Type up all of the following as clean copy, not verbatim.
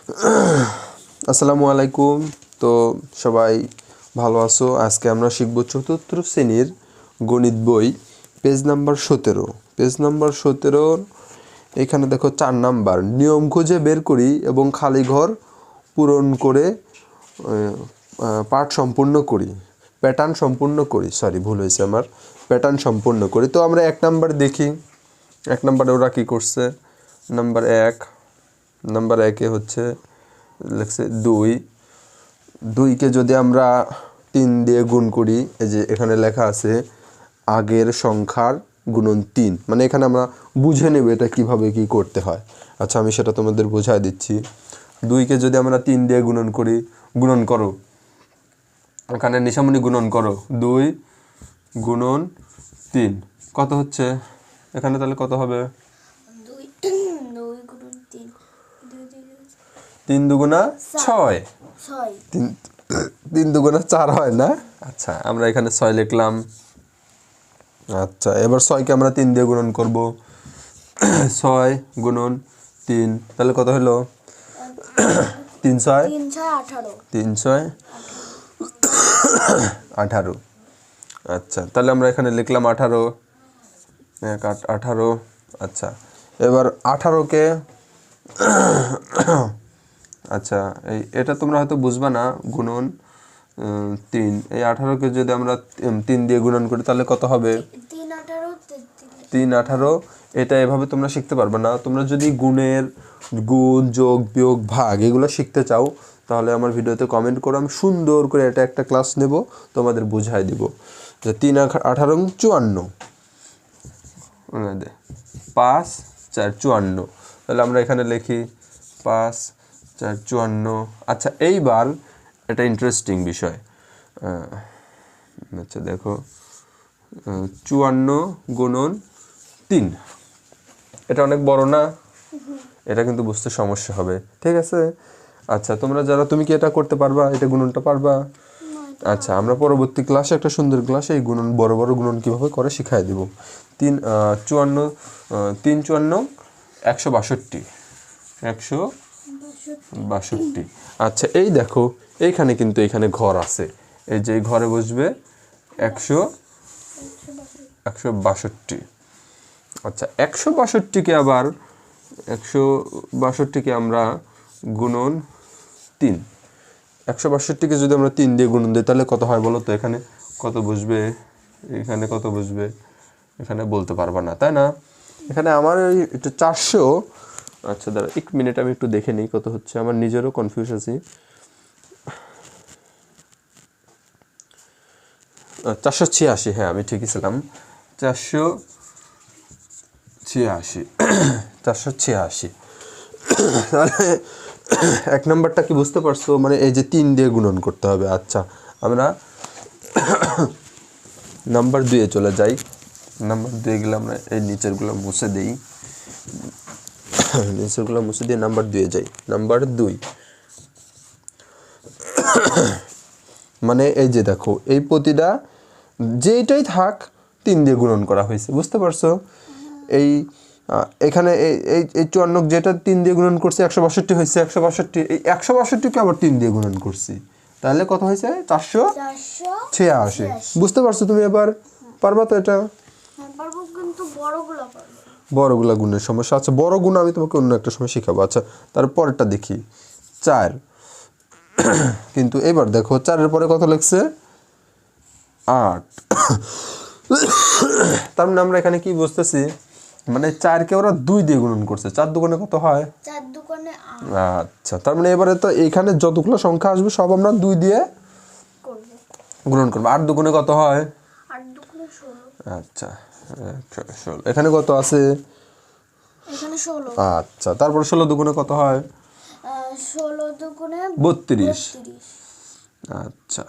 আসসালামু আলাইকুম। তো সবাই ভালো আছো? আজকে আমরা শিখব চতুর্থ শ্রেণীর গণিত বই পেজ নাম্বার 17। পেজ নাম্বার 17 এখানে দেখো 4 নাম্বার নিয়ম খুঁজে বের করি এবং খালি ঘর পূরণ করে পাঠ সম্পূর্ণ করি, প্যাটার্ন সম্পূর্ণ করি, সরি ভুল হয়েছে আমার, প্যাটার্ন সম্পূর্ণ করি। তো আমরা 1 নাম্বার দেখি। 1 নাম্বারে ওরা কী করছে? নাম্বার 1 হচ্ছে লেখছে 2কে যদি আমরা 3 দিয়ে গুণ করি, এই যে এখানে লেখা আছে আগের সংখ্যার গুণন 3, মানে এখানে আমরা বুঝে নেব এটা কিভাবে কি করতে হয়। আচ্ছা, আমি সেটা তোমাদের বোঝায় দিচ্ছি। 2কে যদি আমরা 3 দিয়ে গুণন করি, গুণন করো, এখানে নিশামণি গুণন করো, 2 গুণন 3 কত হচ্ছে? এখানে তাহলে কত হবে? 3 দুগুণা 6, 3 দুগুণা 4 হয় না? আচ্ছা, আমরা এখানে 6 লিখলাম। আচ্ছা, এবার 6কে আমরা 3 দিয়ে গুণন করব, 6 গুণন 3, তাহলে কত হলো? 3 6 18। আচ্ছা, তাহলে আমরা এখানে লিখলাম 18, 18। আচ্ছা, এবার 18কে আচ্ছা, এটা তোমরা হয়তো বুঝবা না, গুণন 3, এই 18কে যদি আমরা 3 দিয়ে গুণন করি তাহলে কত হবে? 3 18। এটা এভাবে তোমরা শিখতে পারবে না। তোমরা যদি গুণ, যোগ, বিয়োগ, ভাগ এগুলো শিখতে চাও তাহলে আমার ভিডিওতে কমেন্ট করো, আমি সুন্দর করে এটা একটা ক্লাস নেব, তোমাদের বুঝাই দিব। যে 3 18 54, 5 4 54, তাহলে আমরা এখানে লিখি 5 4 54। আচ্ছা, এইবার এটা ইন্টারেস্টিং বিষয়। আচ্ছা দেখো, 54 গুণন 3, এটা অনেক বড় না? এটা কিন্তু বুঝতে সমস্যা হবে, ঠিক আছে? আচ্ছা, তুমি কি এটা করতে পারবা? এটা গুণনটা পারবা? আচ্ছা, আমরা পরবর্তী ক্লাসে একটা সুন্দর ক্লাসে এই গুণন, বড় বড় গুণন কীভাবে করে শিখাই দেব। 3 54 3 54 162, 162। আচ্ছা, এই দেখো এইখানে কিন্তু এখানে ঘর আছে, এই যে ঘরে বসবে 162। আচ্ছা, 162কে আবার 162কে আমরা গুণন 3, 162কে যদি আমরা 3 দিয়ে গুণন দিই তাহলে কত হয় বলো তো? এখানে কত বসবে? এখানে কত বসবে? এখানে বলতে পারবা না, তাই না? এখানে আমার একটু 400। আচ্ছা দাঁড়া 1 মিনিট, আমি একটু দেখে নিই কত হচ্ছে, আমার নিজেরও কনফিউজ আছি। 486, হ্যাঁ আমি ঠিকই ছিলাম, 486। তাহলে 1 নাম্বারটা কি বুঝতে পারছো? মানে এই যে 3 দিয়ে গুণন করতে হবে। আচ্ছা, আমরা নাম্বার 2-এ চলে যাই। নাম্বার 2-এ গেলে আমরা এই নিচেরগুলো মুছে দিই, নিচেরগুলো মুছে দিয়ে নাম্বার 2-এ যাই। নাম্বার 2 মানে এই যে দেখো, এই প্রতিটা যেটাই থাক 3 দিয়ে গুণন করা হয়েছে, বুঝতে পারছো? এই এখানে এই 54 যেটা 3 দিয়ে গুণন করছে 162 হয়েছে, 162, এই 162কে আবার 3 দিয়ে গুণন করছি, তাহলে কত হয়েছে? 486। বুঝতে পারছো তুমি? এবার পারবা তো এটা? বড়গুলা গুণের সমস্যা। আচ্ছা, বড় গুণ আমি তোমাকে অন্য একটা সময় শেখাবো। আচ্ছা, তারপরেরটা দেখি, 4। কিন্তু এবার দেখো 4-এর পরে কত লিখছে? 8। তার মানে আমরা এখানে কি বুঝতেছি? মানে 4কে ওরা 2 দিয়ে গুণন করছে, 4 দুগুণে কত হয়? 4 দুগুণে 8। আচ্ছা, তার মানে এবারে তো এখানে যতগুলো সংখ্যা আসবে সব আমরা 2 দিয়ে গুণন করব। 8 দুগুণে কত হয়? 8 দুগুণে 16। আচ্ছা, 16। এখানে কত আছে? এখানে 16। আচ্ছা, তারপর 16 দুগুণে কত হয়? 16 দুগুণে 32। আচ্ছা,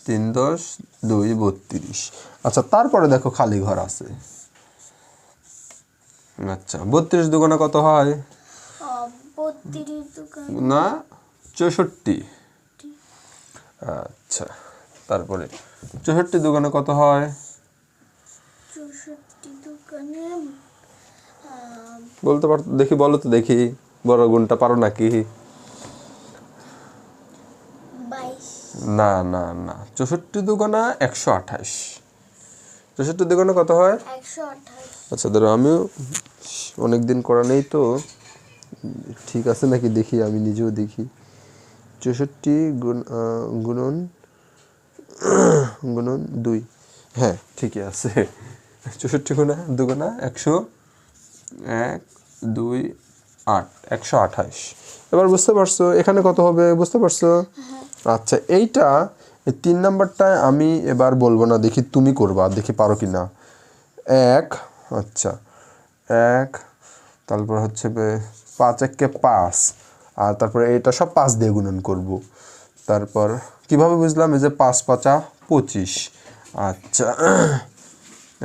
3 10 2 32। আচ্ছা, তারপরে দেখো খালি ঘর আছে। আচ্ছা, 32 দুগুণে কত হয়? 32 দুগুণে না, 64। আচ্ছা, তারপরে 64 দুগুণে কত হয়? 64 দুগুণে বলতে পারো দেখি, বলো তো দেখি। বড় গুণটা পারো নাকি? 22 না না না, 64 দুগুণা 128। 64 দুগুণা কত হয়? 128 আচ্ছা ধরো আমিও অনেকদিন করা নেই তো, ঠিক আছে নাকি দেখি, আমি নিজেও দেখি। 64 গুণন গুণন 2, হ্যাঁ ঠিকই আছে। 64 গুণা দুগুণা 100, 1 2 8, 128। এবার বুঝতে পারছো এখানে কত হবে? বুঝতে পারছো? আচ্ছা এইটা, এই 3 নাম্বারটা আমি এবার বলবো না, দেখি তুমি করবা, দেখি পারো কি না। 1, আচ্ছা 1, তারপর হচ্ছে 5 1 5, আর তারপরে এটা সব 5 দিয়ে গুণন করব। তারপর কিভাবে বুঝলাম? এই যে 5 5 25। আচ্ছা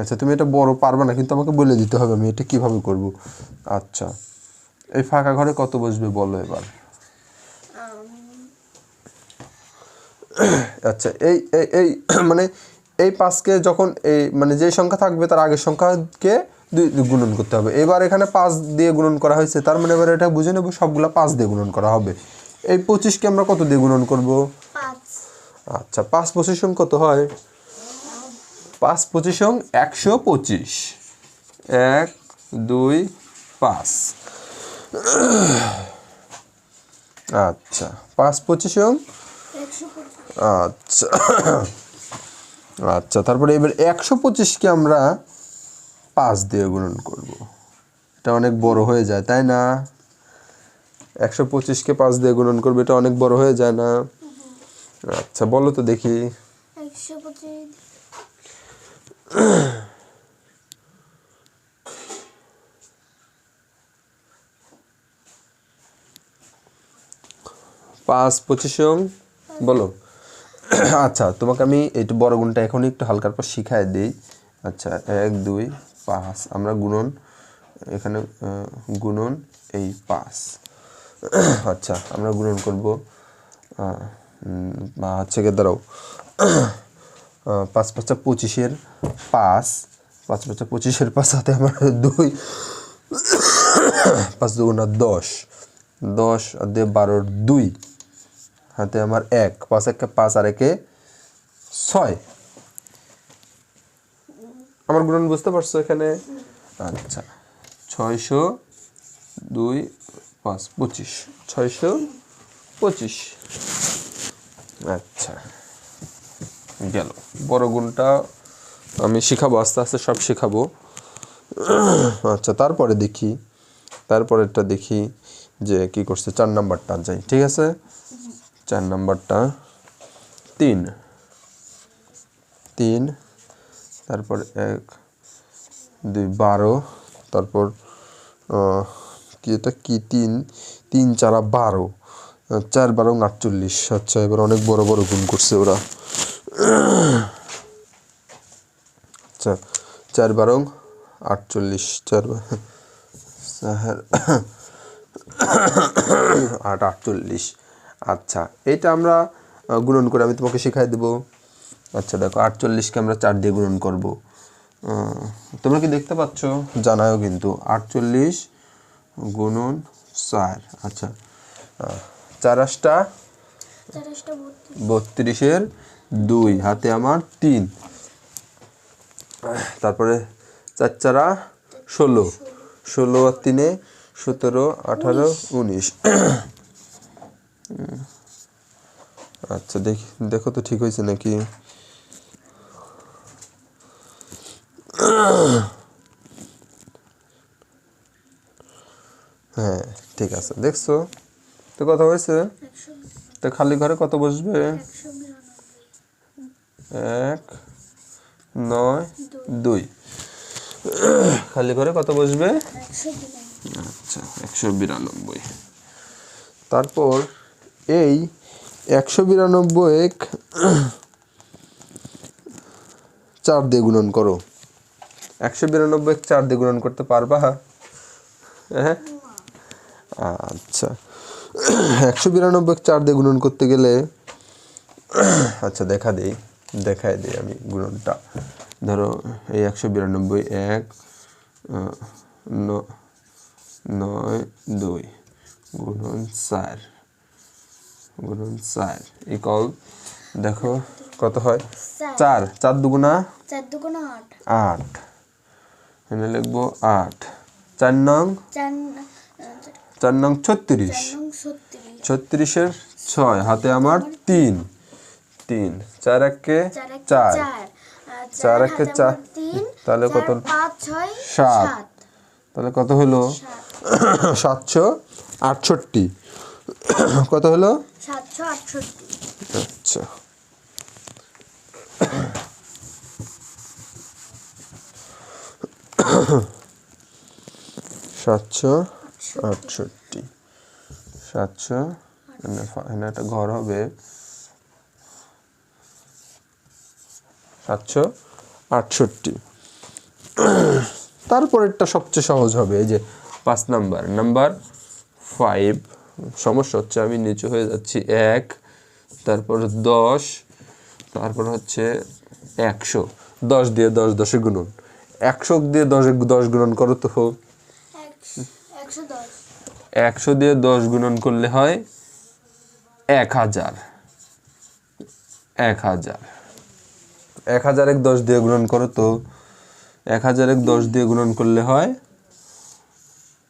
আচ্ছা তুমি এটা বড় পারবে না, কিন্তু আমাকে বলে দিতে হবে আমি এটা কিভাবে করব। আচ্ছা এই ফাঁকা ঘরে কত বসবে বলো এবার। আচ্ছা এই এই এই মানে এই 5কে যখন এই মানে যে সংখ্যা থাকবে তার আগের সংখ্যাকে 2 গুণন করতে হবে। এবার এখানে 5 দিয়ে গুণন করা হয়েছে, তার মানে এবার এটা বুঝে নেব সবগুলা 5 দিয়ে গুণন করা হবে। এই 25কে আমরা কত দিয়ে গুণন করব? 5 আচ্ছা 5 25 কত হয়? 5 25 125। 1 2 5। আচ্ছা 5 25। 125 আচ্ছা আচ্ছা তারপরে এবার 125কে আমরা 5 দিয়ে গুণন করব। এটা অনেক বড় হয়ে যায় তাই না? 125কে 5 দিয়ে গুণন করবে, এটা অনেক বড় হয়ে যায় না? আচ্ছা বলো তো দেখি। 125 5 25 বলো। আচ্ছা তোমাকে আমি একটু বড় গুণটা এখনই একটু হালকার পর শিখাই দিই। আচ্ছা 1 2 5 আমরা গুণন এখানে গুণন এই 5। আচ্ছা আমরা গুণন করব হচ্ছে গিয়ে দাঁড়াও 5 5 25-এর 5, 5 5 25-এর 5 হাতে আমার 2, 5 2 10, 10 আর দিয়ে 12 2 হাতে আমার 1, 5 1 5 আর 1 6। আমার গুণন বুঝতে পারছো এখানে? আচ্ছা 602 5 25, 625। আচ্ছা গেল। বড় গুণটা আমি শিখাবো, আস্তে আস্তে সব শিখাবো। আচ্ছা তারপরে দেখি, তারপরেরটা দেখি যে কি করছে। 4 নাম্বারটা যাই, ঠিক আছে? 4 নাম্বারটা 3 3, তারপর 1 2 12, তারপর কি এটা কি 3 3 4 12, 4 12 48। আচ্ছা এবার অনেক বড় বড় গুণ করছে ওরা। আচ্ছা 4 12 48, 4 8 48। আচ্ছা এইটা আমরা গুণন করে আমি তোমাকে শিখাই দেবো। আচ্ছা দেখো 48কে আমরা 4 দিয়ে গুণন করব। তোমরা কি দেখতে পাচ্ছ? জানাও কিন্তু 48 গুণন 4। আচ্ছা 4 8 32-এর 2 হাতে আমার 3, তারপরে 4 4 16, 16 আর 3 17 18 19। আচ্ছা দেখি দেখো তো ঠিক হয়েছে নাকি। হ্যাঁ ঠিক আছে, দেখছো তো কথা হয়েছে। তো খালি ঘরে কত বসবে? 1 9 2। খালি ঘরে কত বসবে? আচ্ছা 192। তারপর এই 192 4 দিয়ে গুণন করো। 192 4 দিয়ে গুণন করতে পারবা? হ্যাঁ আচ্ছা 192 4 দিয়ে গুণন করতে গেলে, আচ্ছা দেখাই দিই আমি গুণনটা। ধরো এই 192 1 9 2 গুণন 4 ইকুয়াল দেখো কত হয় 4 4 দুগুণা 4 দুগুণা 8 এখানে লিখবো 8 4 নং 4 নং 36 36 এর 6 হাতে আমার 3 4 একে 4 4 একে 4 তাহলে কত 5 6 7 তাহলে কত হলো 768 কত হলো 768 আচ্ছা সাতশো আটষট্টি এখানে একটা ঘর হবে 768 তারপরেরটা সবচেয়ে সহজ হবে এই যে 5 নাম্বার 5 সমস্যা হচ্ছে আমি নিচু হয়ে যাচ্ছি 1 তারপর 10 তারপর হচ্ছে 100 10 দিয়ে 10 10 গুণন 100 দিয়ে 10 গুণন করো তো 110 100 দিয়ে 10 গুণন করলে হয় 1000 1000 1000 10 দিয়ে গুণন করো তো 1000 10 দিয়ে গুণন করলে হয়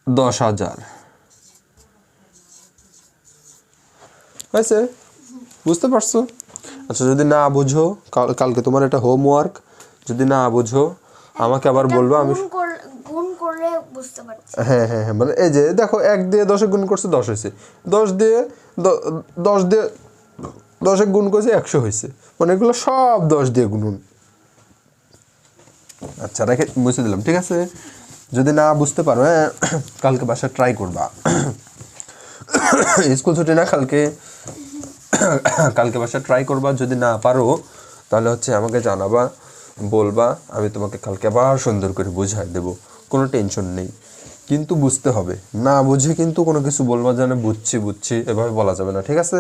10000 হয়েছে বুঝতে পারছো আচ্ছা যদি না বুঝো কালকে তোমার এটা হোমওয়ার্ক যদি না বুঝো আমাকে আবার বলবো আমি গুণ করলে বুঝতে পারছি হ্যাঁ মানে এই যে দেখো 1 দিয়ে 10 গুণ করছে 10 হয়েছে 10 দিয়ে 10 গুণ করছে 100 হয়েছে মানে এগুলো সব 10 দিয়ে গুণন আচ্ছা রেখে মুছে দিলাম ঠিক আছে যদি না বুঝতে পারো হ্যাঁ কালকে বাসায় ট্রাই করবা স্কুল ছুটি না কালকে বাসায় ট্রাই করবা যদি না পারো তাহলে হচ্ছে আমাকে জানাবা বলবা আমি তোমাকে কালকে আবার সুন্দর করে বুঝাই দেব কোনো টেনশন নেই কিন্তু বুঝতে হবে না বুঝে কিন্তু কোনো কিছু বলবা জানে বুঝছি এভাবে বলা যাবে না ঠিক আছে